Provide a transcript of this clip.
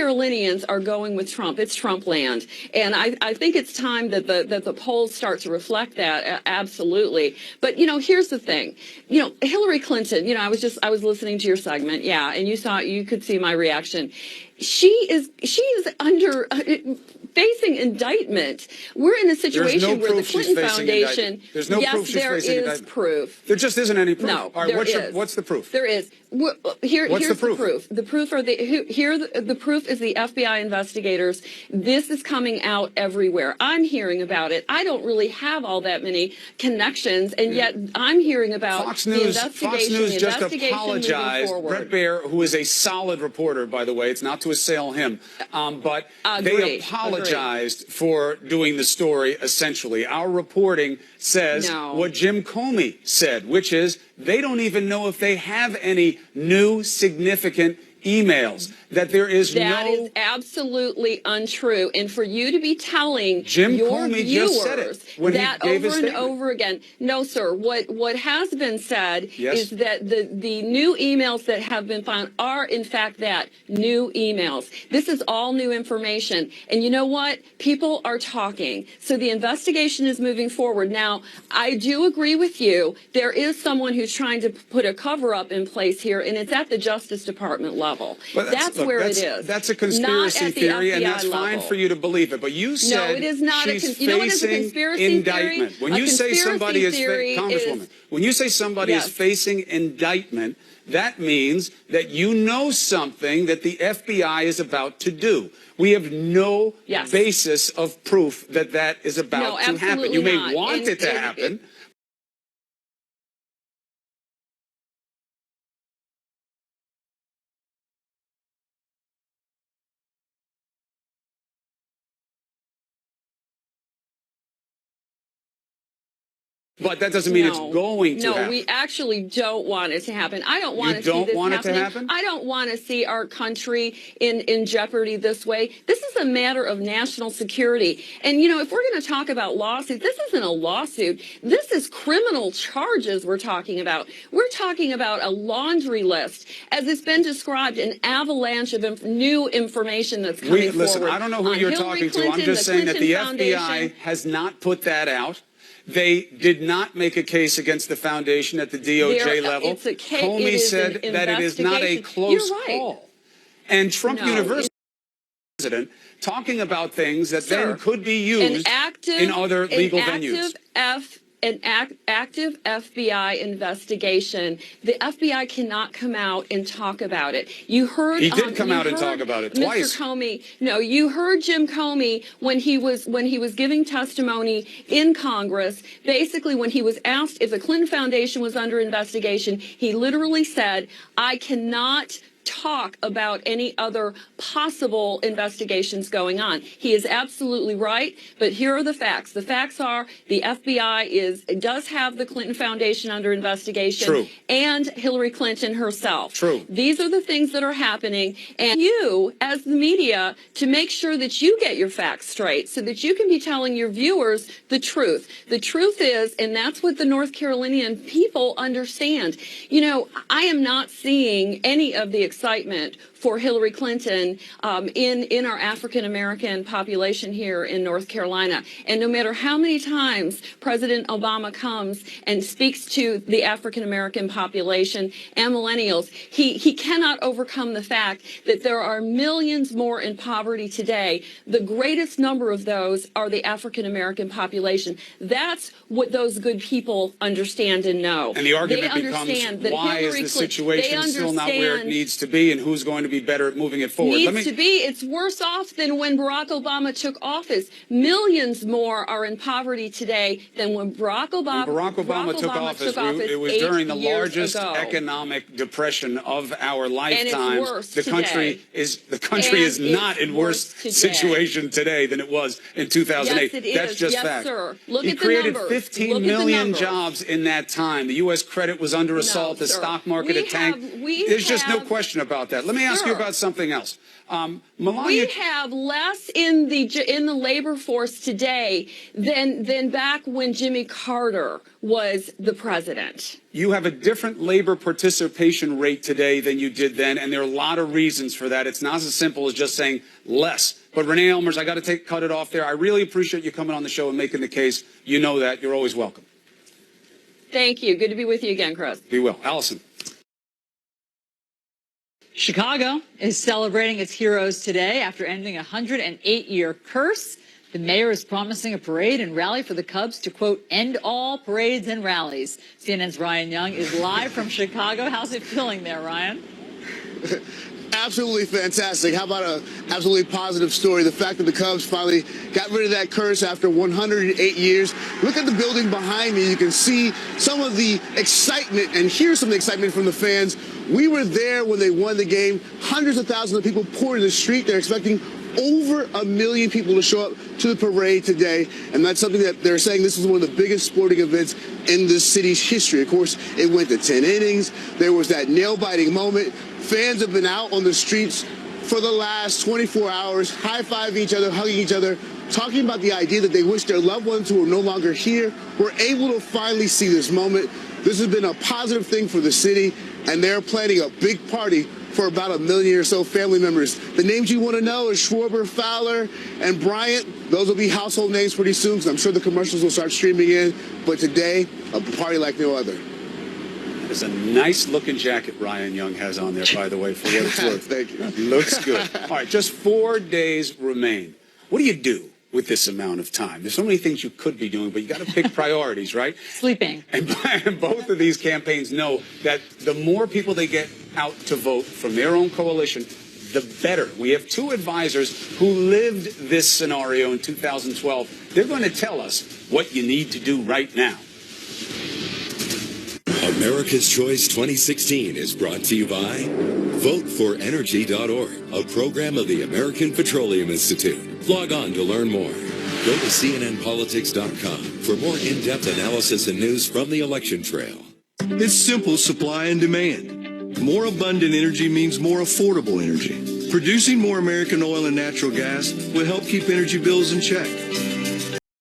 Carolinians are going with Trump. It's Trump land. And I think it's time that the polls start to reflect that, absolutely. But, you know, here's the thing. You know, Hillary Clinton, you know, I was listening to your segment, yeah, and you could see my reaction. She is under facing indictment. We're in a situation where the Clinton Foundation. There's no proof she's facing indictment. Yes, there is proof. There just isn't any proof. No, all right, what's the proof? There is. Here's the proof. The proof are the proof is the FBI investigators. This is coming out everywhere. I'm hearing about it. I don't really have all that many connections, and yet I'm hearing about the investigation. Fox News just apologized. Brett Baer, who is a solid reporter, by the way, it's not to assail him, but they apologized for doing the story. Essentially, our reporting says what Jim Comey said, which is they don't even know if they have any new significant emails, that there is that is absolutely untrue. And for you to be telling Jim your Comey viewers just said it when that he gave over his and over again. No, sir. What has been said is that the new emails that have been found are in fact that new emails. This is all new information. And you know what? People are talking. So the investigation is moving forward. Now, I do agree with you. There is someone who's trying to put a cover up in place here, and it's at the Justice Department level. But that's where it is. That's a conspiracy theory, and that's fine for you to believe it. But you said it is not she's facing indictment. When you say somebody is Congresswoman, when you say somebody is facing indictment, that means that you know something that the FBI is about to do. We have no basis of proof that that is about to happen. You may want it to happen. But that doesn't mean it's going to happen. No, we actually don't want it to happen. I don't want to see this happening. I don't want to see our country in jeopardy this way. This is a matter of national security. And, you know, if we're going to talk about lawsuits, this isn't a lawsuit. This is criminal charges we're talking about. We're talking about a laundry list, as it's been described, an avalanche of new information that's coming forward. Listen, I don't know who you're talking to. I'm just saying that the FBI has not put that out. They did not make a case against the foundation at the DOJ level. Comey said that it is not a close call. And Trump University president talking about things that then could be used in other legal venues. An active FBI investigation. The FBI cannot come out and talk about it. You heard he did come out and talk about it twice. Mr. Comey, no, you heard Jim Comey when he was giving testimony in Congress. Basically, when he was asked if the Clinton Foundation was under investigation, he literally said, "I cannot talk about any other possible investigations going on." He is absolutely right, but here are the facts. The facts are the FBI does have the Clinton Foundation under investigation and Hillary Clinton herself. These are the things that are happening, and you, as the media, to make sure that you get your facts straight so that you can be telling your viewers the truth. The truth is, and that's what the North Carolinian people understand. You know, I am not seeing any of the excitement for Hillary Clinton in our African-American population here in North Carolina. And no matter how many times President Obama comes and speaks to the African-American population and millennials, he cannot overcome the fact that there are millions more in poverty today. The greatest number of those are the African-American population. That's what those good people understand and know. And the argument becomes, why is the situation still not where it needs to be, and who's going to be better at moving it forward? It's worse off than when Barack Obama took office. Millions more are in poverty today than when Barack Obama took office. It was during the largest economic depression of our lifetime. The country is not in worse situation today than it was in 2008. Yes, that's just fact. Sir. Look he at created the numbers. 15 million jobs in that time. The U.S. credit was under assault. The stock market had tanked. There's just no question. question about that. Let me ask you about something else. Melania, we have less in the labor force today than back when Jimmy Carter was the president. You have a different labor participation rate today than you did then, and there are a lot of reasons for that. It's not as simple as just saying less. But Renee Elmers, I got to cut it off there. I really appreciate you coming on the show and making the case. You know that. You're always welcome. Thank you. Good to be with you again, Chris. Be well. Allison. Chicago is celebrating its heroes today after ending a 108-year curse. The mayor is promising a parade and rally for the Cubs to, quote, end all parades and rallies. CNN's Ryan Young is live from Chicago. How's it feeling there, Ryan? Absolutely fantastic. How about an absolutely positive story? The fact that the Cubs finally got rid of that curse after 108 years. Look at the building behind me. You can see some of the excitement and hear some of the excitement from the fans. We were there when they won the game. Hundreds of thousands of people poured in the street. They're expecting over 1 million people to show up to the parade today. And that's something that they're saying this is one of the biggest sporting events in this city's history. Of course, it went to 10 innings. There was that nail-biting moment. Fans have been out on the streets for the last 24 hours, high-fiving each other, hugging each other, talking about the idea that they wish their loved ones who are no longer here were able to finally see this moment. This has been a positive thing for the city, and they're planning a big party for about 1 million or so family members. The names you want to know is Schwarber, Fowler, and Bryant. Those will be household names pretty soon, because I'm sure the commercials will start streaming in. But today, a party like no other. There's a nice-looking jacket Ryan Young has on there, by the way, for what it's worth. Thank you. Looks good. All right, just 4 days remain. What do you do with this amount of time? There's so many things you could be doing, but you got to pick priorities, right? Sleeping. And both of these campaigns know that the more people they get out to vote from their own coalition, the better. We have 2 advisors who lived this scenario in 2012. They're going to tell us what you need to do right now. America's Choice 2016 is brought to you by VoteForEnergy.org, a program of the American Petroleum Institute. Log on to learn more. Go to CNNPolitics.com for more in-depth analysis and news from the election trail. It's simple supply and demand. More abundant energy means more affordable energy. Producing more American oil and natural gas will help keep energy bills in check.